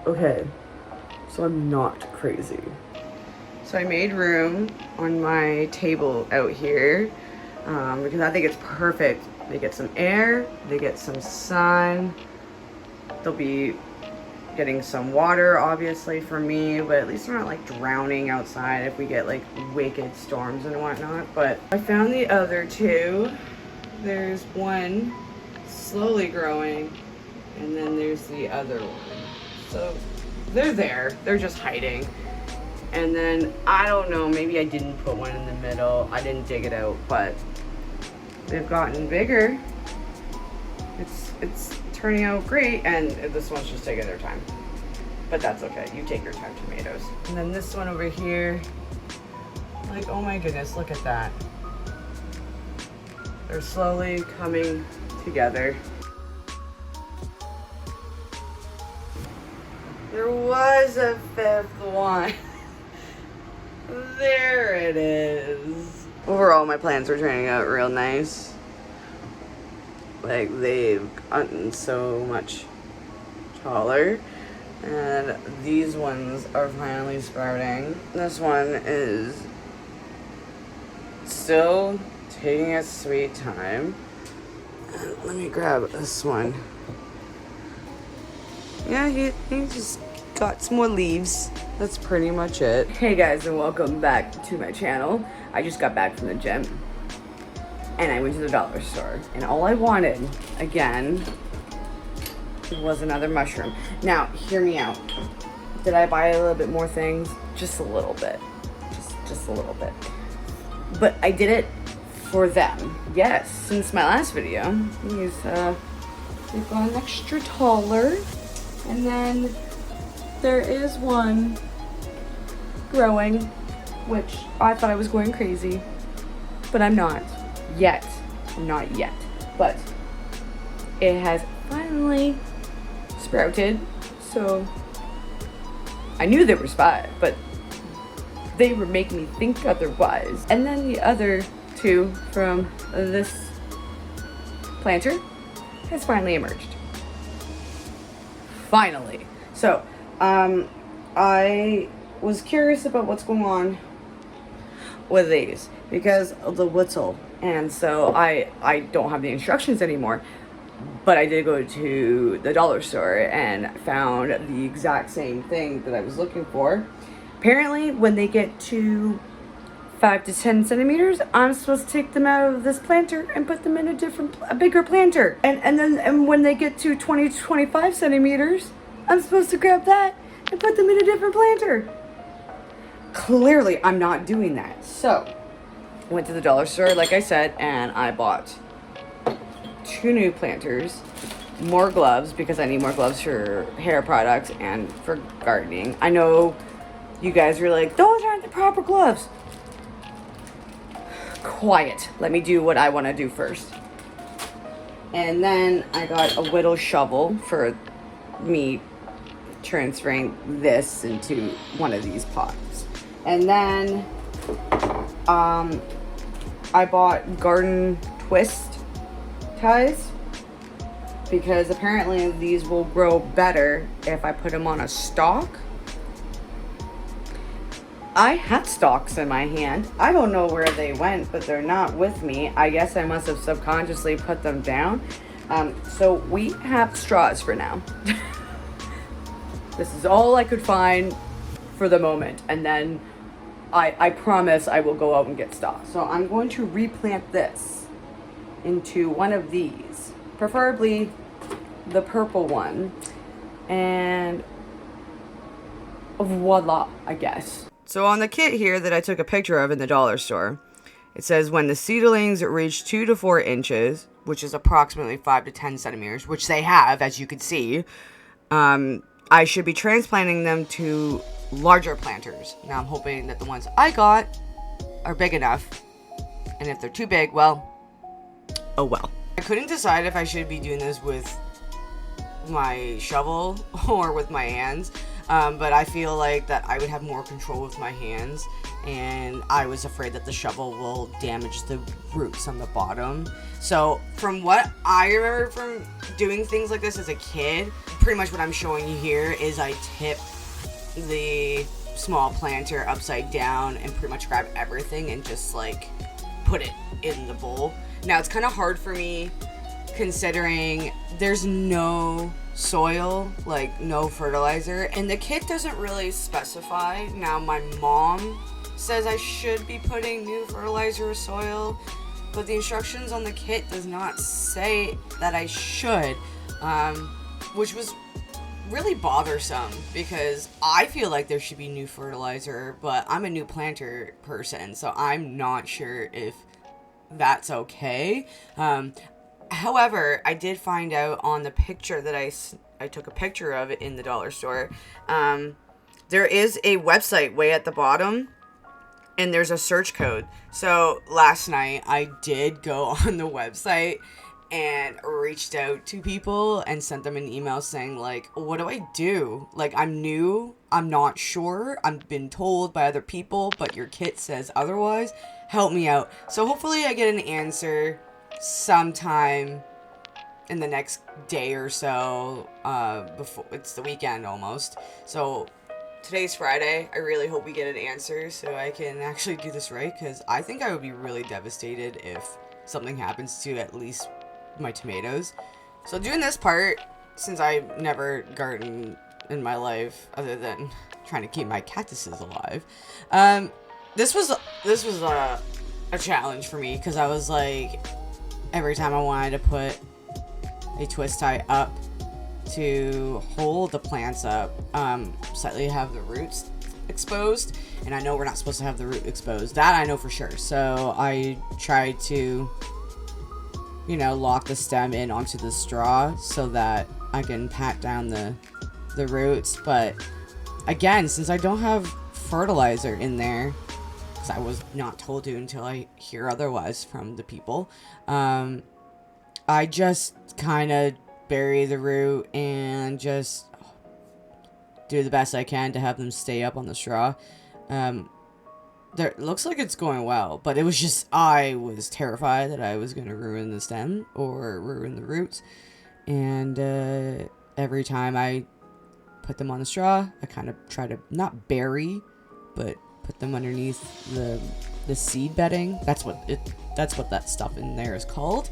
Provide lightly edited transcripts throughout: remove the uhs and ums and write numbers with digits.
Okay, so I'm not crazy. So I made room on my table out here because I think it's perfect. They get some air, they get some sun. They'll be getting some water, obviously, for me, but at least they're not like drowning outside if we get like wicked storms and whatnot. But I found the other two. There's one slowly growing, and then there's the other one. So they're there, they're just hiding. And then I don't know, maybe I didn't put one in the middle, I didn't dig it out, but they've gotten bigger. It's turning out great, and this one's just taking their time, but that's okay. You take your time, tomatoes. And then this one over here, like, oh my goodness, look at that. They're slowly coming together. There was a fifth one. There it is. Overall, my plants are turning out real nice. Like, they've gotten so much taller. And these ones are finally sprouting. This one is still taking its sweet time. And let me grab this one. Yeah, he just got some more leaves. That's pretty much it. Hey guys, and welcome back to my channel. I just got back from the gym. And I went to the dollar store. And all I wanted, again, was another mushroom. Now, hear me out. Did I buy a little bit more things? Just a little bit. Just a little bit. But I did it for them. Yes, since my last video, they've gone extra taller. And then there is one growing, which I thought I was going crazy, but I'm not yet. Not yet. But it has finally sprouted, so I knew they were spotted, but they were making me think otherwise. And then the other two from this planter has finally emerged. Finally. So, I was curious about what's going on with these because of the whittle, and so I don't have the instructions anymore. But I did go to the dollar store and found the exact same thing that I was looking for. Apparently, when they get to 5 to 10 centimeters, I'm supposed to take them out of this planter and put them in a bigger planter. And when they get to 20 to 25 centimeters, I'm supposed to grab that and put them in a different planter. Clearly, I'm not doing that. So, went to the dollar store, like I said, and I bought 2 new planters, more gloves, because I need more gloves for hair products and for gardening. I know you guys are like, those aren't the proper gloves. Quiet. Let me do what I want to do first. And then I got a whittle shovel for me transferring this into one of these pots. And then I bought garden twist ties because apparently these will grow better if I put them on a stalk. I had stalks in my hand. I don't know where they went, but they're not with me. I guess I must have subconsciously put them down. So we have straws for now. This is all I could find for the moment. And then I promise I will go out and get stalks. So I'm going to replant this into one of these, preferably the purple one, and voila, I guess. So on the kit here that I took a picture of in the dollar store, it says when the seedlings reach 2 to 4 inches, which is approximately 5 to 10 centimeters, which they have, as you can see, I should be transplanting them to larger planters. Now I'm hoping that the ones I got are big enough, and if they're too big, well, oh well. I couldn't decide if I should be doing this with my shovel or with my hands. But I feel like that I would have more control with my hands, and I was afraid that the shovel will damage the roots on the bottom. So from what I remember from doing things like this as a kid, pretty much what I'm showing you here is I tip the small planter upside down and pretty much grab everything and just like put it in the bowl. Now it's kind of hard for me considering there's no soil, like no fertilizer, and the kit doesn't really specify. Now my mom says I should be putting new fertilizer or soil, but the instructions on the kit does not say that I should, which was really bothersome because I feel like there should be new fertilizer, but I'm a new planter person, so I'm not sure if that's okay. However, I did find out on the picture that I took a picture of it in the dollar store. There is a website way at the bottom, and there's a search code. So last night I did go on the website and reached out to people and sent them an email saying like, what do I do? Like, I'm new, I'm not sure, I've been told by other people, but your kit says otherwise. Help me out. So hopefully I get an answer sometime in the next day or so, before it's the weekend almost. So today's Friday. I really hope we get an answer so I can actually do this right, because I think I would be really devastated if something happens to at least my tomatoes. So doing this part, since I've never gardened in my life other than trying to keep my cactuses alive, this was a challenge for me, because I was like, every time I wanted to put a twist tie up to hold the plants up, slightly have the roots exposed, and I know we're not supposed to have the root exposed. That I know for sure. So I tried to, you know, lock the stem in onto the straw so that I can pat down the roots. But again, since I don't have fertilizer in there, because I was not told to until I hear otherwise from the people, I just kind of bury the root and just do the best I can to have them stay up on the straw. There looks like it's going well, but it was just, I was terrified that I was going to ruin the stem or ruin the roots. And every time I put them on the straw, I kind of try to not bury, but put them underneath the seed bedding. That's what that stuff in there is called.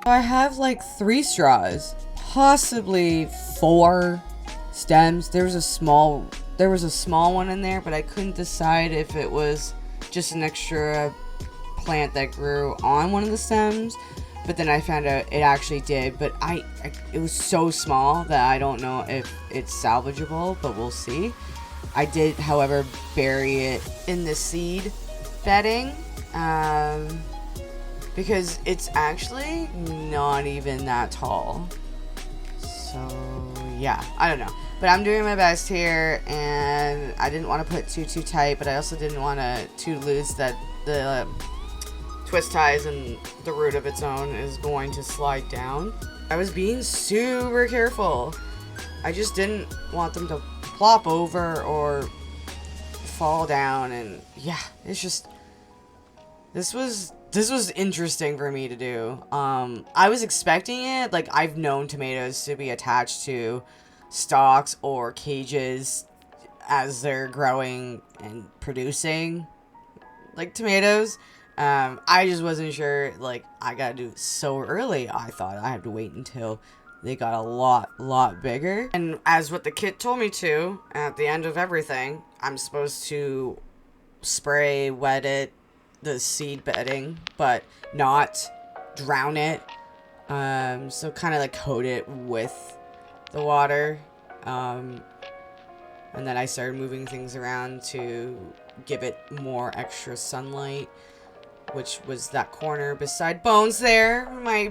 I have like 3 straws, possibly 4 stems. There was a small one in there, but I couldn't decide if it was just an extra plant that grew on one of the stems. But then I found out it actually did, but it was so small that I don't know if it's salvageable, but we'll see. I did, however, bury it in the seed bedding, because it's actually not even that tall. So yeah, I don't know, but I'm doing my best here, and I didn't want to put too tight, but I also didn't want to too loose that the twist ties and the root of its own is going to slide down. I was being super careful. I just didn't want them to plop over or fall down, and yeah, it's just, this was interesting for me to do. I was expecting it, like, I've known tomatoes to be attached to stalks or cages as they're growing and producing, like, tomatoes. I just wasn't sure, like, I gotta do it so early. I thought I had to wait until they got a lot bigger. And as what the kit told me to, at the end of everything, I'm supposed to spray, wet it, the seed bedding, but not drown it. So kind of like coat it with the water. And then I started moving things around to give it more extra sunlight, which was that corner beside Bones there, my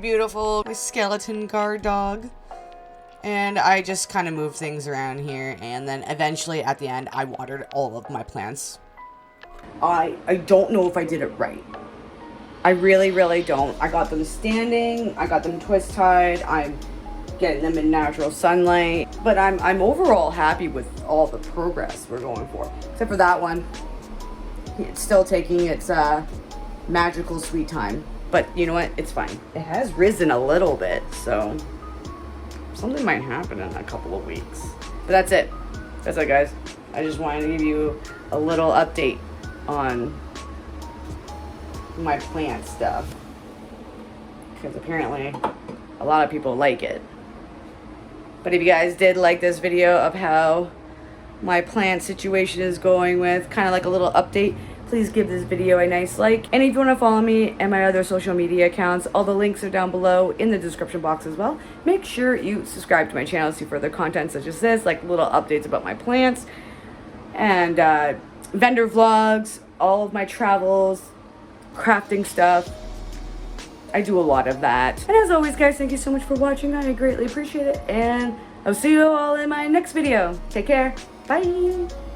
skeleton guard dog. And I just kind of moved things around here, and then eventually at the end I watered all of my plants. I don't know if I did it right. I really don't. I got them standing, I got them twist tied, I'm getting them in natural sunlight. But I'm overall happy with all the progress we're going for. Except for that one. It's still taking its magical sweet time. But you know what? It's fine. It has risen a little bit, so something might happen in a couple of weeks. But that's it. That's it, guys. I just wanted to give you a little update on my plant stuff. Because apparently a lot of people like it. But if you guys did like this video of how my plant situation is going with, kind of like a little update, please give this video a nice like. And if you want to follow me and my other social media accounts, all the links are down below in the description box as well. Make sure you subscribe to my channel to see further content such as this, like little updates about my plants and vendor vlogs, all of my travels, crafting stuff. I do a lot of that. And as always, guys, thank you so much for watching. I greatly appreciate it. And I'll see you all in my next video. Take care. Bye.